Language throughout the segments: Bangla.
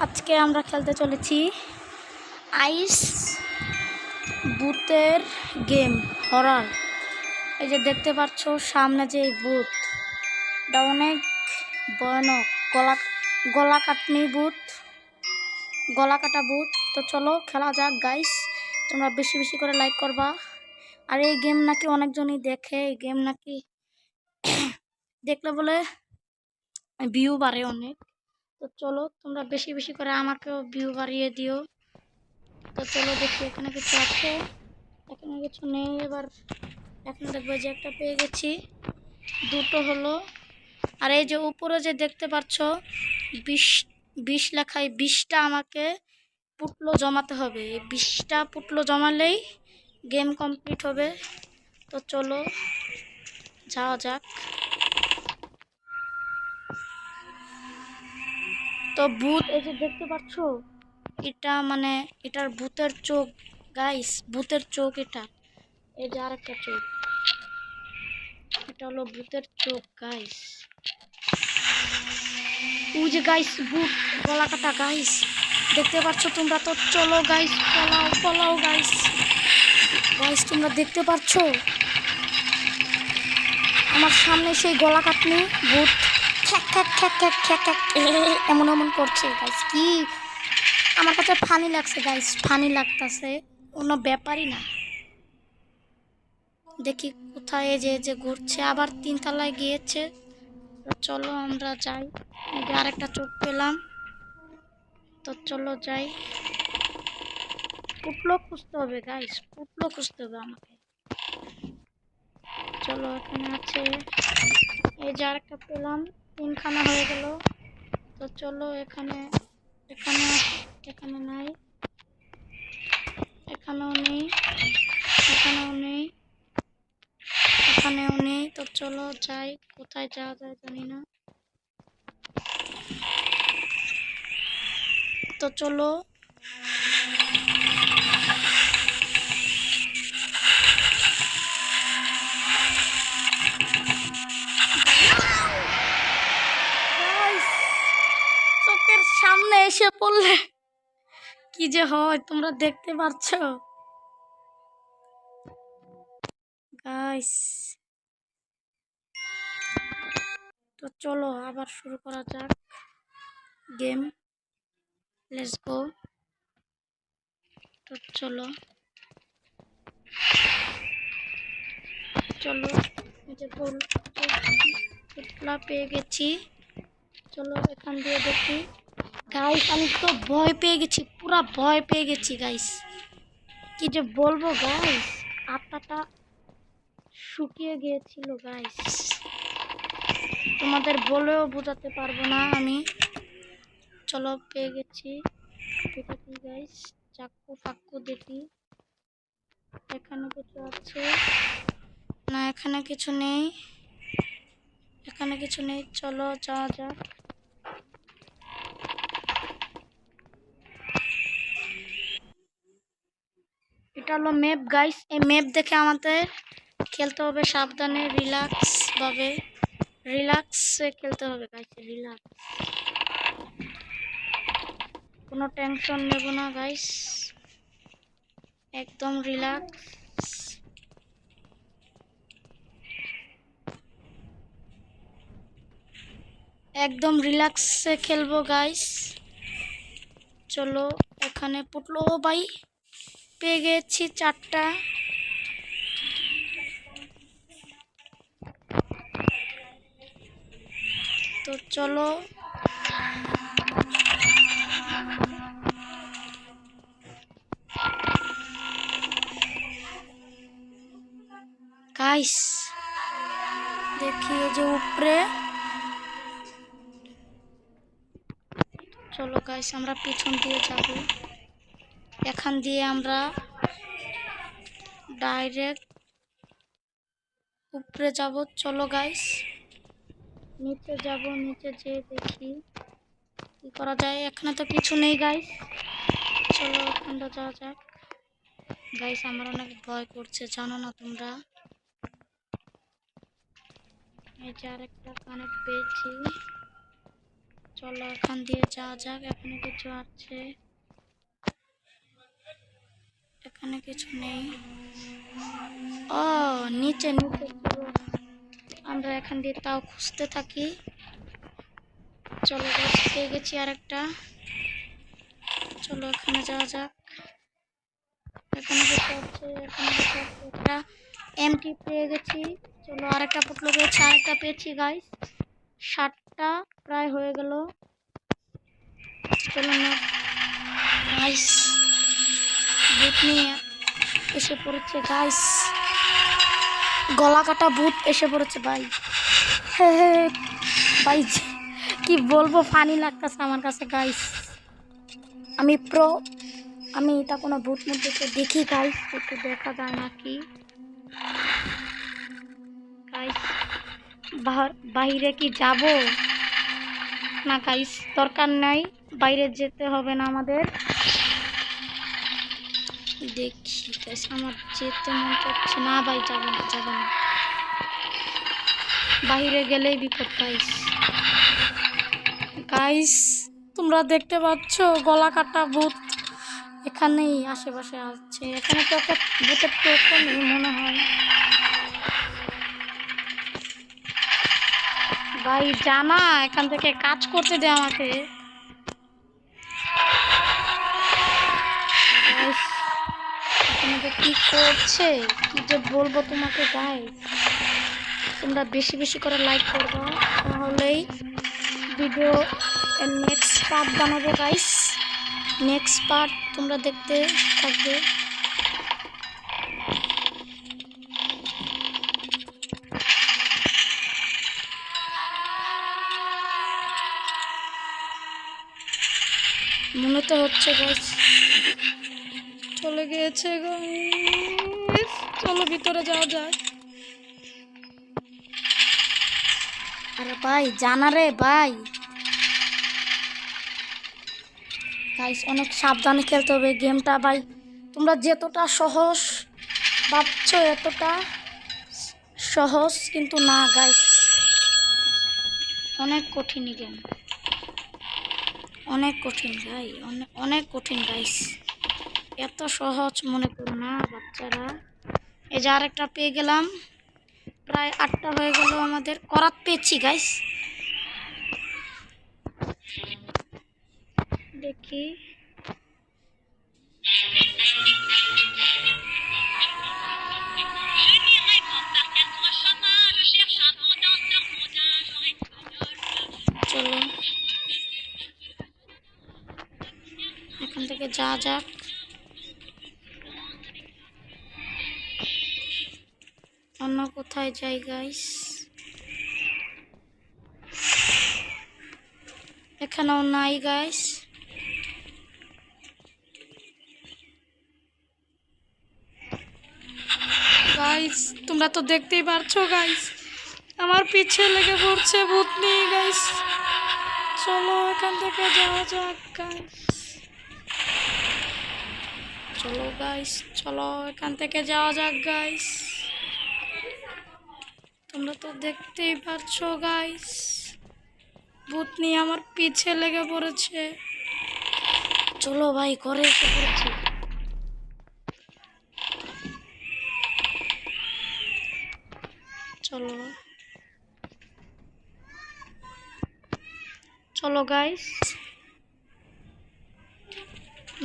আজকে আমরা খেলতে চলেছি আইস ভূতের গেম হরর। এই যে দেখতে পাচ্ছ সামনে যে ভূত, এটা অনেক ভয়ানক, গলা কাটনি ভূত, গলা কাটা ভূত। তো চলো খেলা যাক গাইস, তোমরা বেশি বেশি করে লাইক করবা। আর এই গেম নাকি অনেকজনই দেখে, এই গেম নাকি দেখলে বলে ভিউ বাড়ে অনেক। তো চলো তোমরা বেশি বেশি করে আমাকেও ভিউ বাড়িয়ে দিও। তো চলো দেখি এখানে কিছু আছে, এখানে কিছু নেই। এবার এখন দেখবো যে একটা পেয়ে গেছি, দুটো হলো। আর এই যে উপরে যে দেখতে পাচ্ছ 20 লেখায়, 20টা আমাকে পুটলো জমাতে হবে। এই 20টা পুটলো জমালেই গেম কমপ্লিট হবে। তো চলো যাওয়া যাক। তো ভূত এই যে দেখতে পাচ্ছ, এটা মানে এটার ভূতের চোখ গাইস, ভূতের চোখ এটা। এই যে আরেকটা চোখ, এটা হলো ভূতের চোখ গাইস। ওই যে গাইস ভূত গলা কাটা গাইস, দেখতে পাচ্ছ তোমরা? তো চলো guys pulao pulao guys. Guys তোমরা দেখতে পাচ্ছ আমার সামনে সেই গলা কাটনি ভূত খ্যাক খ্যাক খ্যাক খ্যাক খ্যাক খ্যাক এমন এমন করছে গাইস। কি আমার কাছে ফানি লাগছে গাইস, ফানি লাগতেছে, কোনো ব্যাপারই না। দেখি কোথায় এই যে ঘুরছে, আবার 3 তলায় গিয়েছে। তো চলো আমরা যাই। এই যে আরেকটা চোখ পেলাম, তো চলো যাই। পুটলো খুঁজতে হবে গাইস, পুটলো খুঁজতে হবে আমাকে। চলো এখানে আছে, এই যে আরেকটা পেলাম, 3খানা হয়ে গেল। তো চলো এখানে এখানে এখানে নাই, এখানেও নেই, এখানেও নেই, এখানেও নেই। তো চলো যাই, কোথায় যাওয়া যায় জানি না। তো চলো চোখের সামনে এসে পড়লে কি যে হয় তোমরা দেখতে পাচ্ছ গাইস। তো চলো আবার শুরু করা যাক গেম, লেটস গো। তো চলো চলো এই যে পুটলা পেয়ে গেছি। চলো এখান দিয়ে দেখি গাইস, আমি তো ভয় পেয়ে গেছি, পুরা ভয় পেয়ে গেছি গাইস। কি যে বলবো গাইস, আত্মাটা শুকিয়ে গিয়েছিল গাইস, তোমাদের বলেও বোঝাতে পারবো না আমি। চলো পেয়ে গেছি, এটা কি গাইস, চাক্কু ফাক্কু দেখি এখানে কিছু আছে না, এখানে কিছু নেই, এখানে কিছু নেই। চলো যাওয়া যাক। এটা হলো ম্যাপ গাইস, এই ম্যাপ দেখে আমাদের খেলতে হবে সাবধানে, রিল্যাক্স ভাবে, রিল্যাক্সে খেলতে হবে গাইস, রিল্যাক্স, কোনো টেনশন নেব না গাইস, একদম রিল্যাক্স। একদম রিল্যাক্সে খেলবো গাইস। চলো এখানে পুটলো ভাই পেয়ে গেছি 4টা। তো চলো গাইস দেখি এই যে উপরে। চলো গাইস আমরা পিছন দিয়ে যাব, এখান দিয়ে আমরা ডাইরেক্ট উপরে যাব। চলো গাইস নিচে যাব, নিচে যেয়ে দেখি কি করা যায়। এখানে তো কিছু নেই গাইস, চলো ওখানটা যাওয়া যাক। গাইস আমার অনেক ভয় করছে জানো না তোমরা। এই যে আরেকটা কানেক্ট পেয়েছি, চলো এখান দিয়ে যাওয়া যাক। এখানে কিছু আছে? এখানে কিছু নেই। ও নিচে নিচে, চলো আমরা এখান দিয়ে তাও খুঁজতে থাকি। চলো গাইস, পেয়ে গেছি আরেকটা। চলো এখানে যাওয়া যাক। এখানে কিছু আছে, এখানে কিছু আছে। একটা এমটি পেয়ে গেছি। চলো আরেকটা পুটলো পেয়েছি, আরেকটা পেয়েছি গাইস। 7টা প্রায় হয়ে গেল। চলো না গাইস, ভূত নিয়ে এসে পড়েছে গাইস। গলা কাটা ভূত এসে পড়েছে ভাই। হে হে ভাই, কি বলবো, ফানি লাগতেছে আমার কাছে গাইস। আমি প্রো, আমি এটা কোনো ভূত মধ্যে দেখি গাইস, একটু দেখা যায় নাকি গাইস। বাইরে কি যাব না গাইস? দরকার নাই, বাইরে যেতে হবে না আমাদের। দেখি গাইস, আমার যেতে মন চাচ্ছে না ভাই। যাবে না, যাবে না, বাইরে গেলেই বিপদ গাইস। গাইস তোমরা দেখতে পাচ্ছ গলা কাটা ভূত এখানেই আশেপাশে আছে। এখানে তো একটা ভূতের টোকন নেই মনে হয়। ভাই জানা এখান থেকে কাজ করতে দে আমাকে। এখানে তো কি করছে, কি যে বলবো তোমাকে গাইস। তোমরা বেশি বেশি করে লাইক করবো, তাহলেই ভিডিও নেক্সট পার্ট বানাবো গাইস। নেক্সট পার্ট তোমরা দেখতে থাকবে। মনে তো হচ্ছে গাইস চলে গিয়েছে গাইস। চলো ভিতরে যাওয়া যায়। আরে ভাই জানা রে ভাই। গাইস অনেক সাবধানে খেলতে হবে গেমটা ভাই। তোমরা যতটা সহজ ভাবছো এতটা সহজ কিন্তু না গাইস, অনেক কঠিন গেম, অনেক কঠিন ভাই, অনেক কঠিন গাইস। এত সহজ মনে করো না বাচ্চারা। এই যে আরেকটা পেয়ে গেলাম। প্রায় 8টা হয়ে গেল আমাদের। করাত পেয়েছি গাইস। দেখি চলো এখান থেকে যা যাক। অন্য কোথায় যাই গাইস? এখানেও নাই গাইস। গাইস তোমরা তো দেখতেই পারছো গাইস, আমার পিছে লেগে পড়ছে ভূত নিয়ে গাইস। চলো এখান থেকে যাওয়া যাক গাইস। চলো গাইস, চলো এখান থেকে যাওয়া যাক গাইস। তোমরা তো দেখতেই পারছো গাইস, ভূত নিয়ে আমার পিছে লেগে পড়েছে। চলো ভাই, ঘরে এসে পড়েছি। চলো চলো গাইস,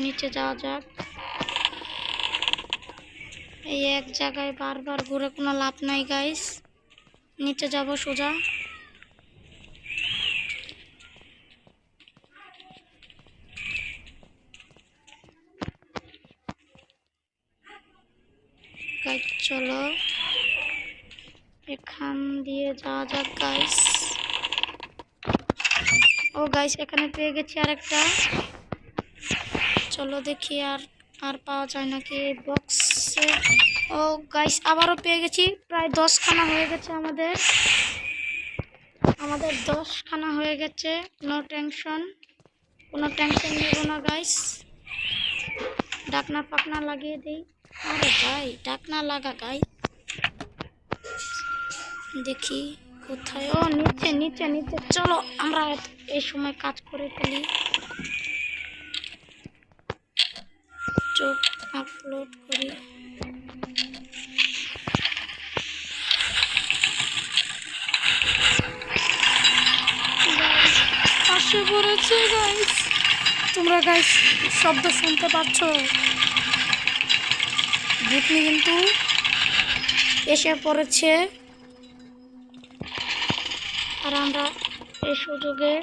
নিচে যাওয়া যাক। এই এক জায়গায় বারবার ঘুরে কোনো লাভ নাই গাইস। নিচে যাব সোজা। গাইস চলো এখান দিয়ে যাওয়া যাক গাইস। ও গাইস এখানে পেয়ে গেছি আরেকটা। চলো দেখি আর পাওয়া যায় নাকি এই বক্সে। ও গাইস আবারও পেয়ে গেছি। প্রায় 10খানা হয়ে গেছে আমাদের। 10খানা হয়ে গেছে। নো টেনশন, কোনো টেনশন নেব না গাইস। ডাকনা পাকনা লাগিয়ে দিই। আরে ভাই ডাকনা লাগা গাইস। দেখি কোথায়? ও নিচে নিচে নিচে, চলো আমরা এই সময় কাজ করে ফেলি। চোখ আপলোড করি। পাশে পড়েছে গাইস, তোমরা গাইস শব্দ শুনতে পাচ্ছ? ভূতনি কিন্তু এসে পড়েছে, আর আমরা এই সুযোগে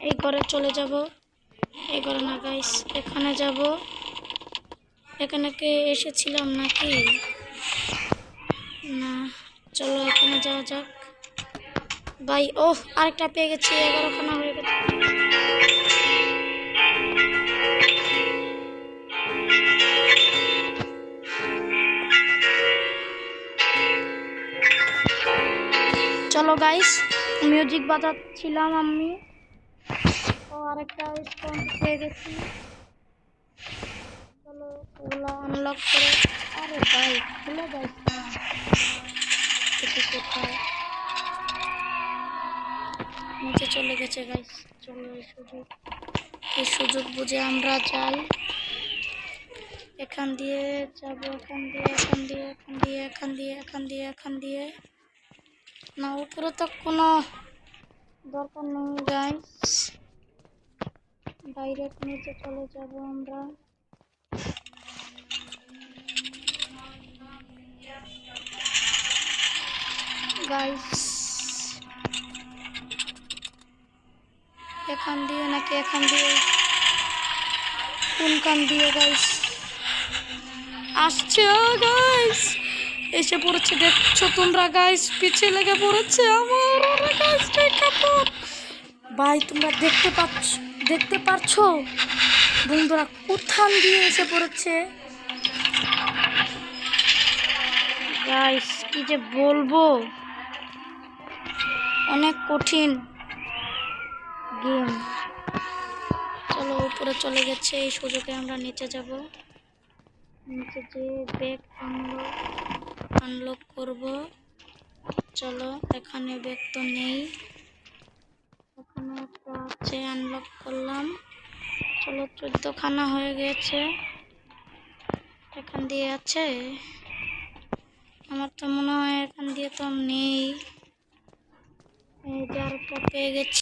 এই ঘরে চলে যাব। এই ঘরে না গাইস, এখানে যাব। এখানে কে এসেছিলাম নাকি? না, চলো এখানে যাওয়া যাক ভাই। ওহ, আরেকটা পেয়ে গেছি, 11খানা হয়ে গেছে। চলো গাইস, মিউজিক বাজাচ্ছিলাম আমি। ও আরেকটা স্টোন পেয়ে গেছি। চলো ওগুলো আনলক করে। আরে ভাই খুলে গাইস, কোথায় নিচে চলে গেছে গাইস। চলো এই সুযোগ বুঝে আমরা যাই। এখান দিয়ে যাবো, এখান দিয়ে, এখান দিয়ে, এখান দিয়ে, এখান দিয়ে, এখান দিয়ে, এখান দিয়ে। না, উপরে তো কোনো দরকার নেই গাইস, ডাইরেক্ট নিচে চলে যাব আমরা। গাইস এখান দিয়ে নাকি এখান দিয়ে? কোনখান দিয়ে গাইস আসছে? গাইস এসে পড়েছে, দেখছো তোমরা গাইস? পিছিয়ে লেগে পড়েছে আমার। ভাই তোমরা দেখতে পারছো বন্ধুরা কোথান দিয়ে এসে পড়েছে গাইস? কি যে বলবো, অনেক কঠিন গেম। চলো উপরে চলে গেছে, এই সুযোগে আমরা নিচে যাব। নিচে যে ব্যাগ আনলক করব। চলো, এখানে ব্যাগ তো নেই, এখানে একটা আছে, আনলক করলাম। চলো 14খানা হয়ে গেছে। এখান দিয়ে আছে? আমার তো মনে হয় এখান দিয়ে তো নেই। এই যে আরেকটা পেয়ে গেছি।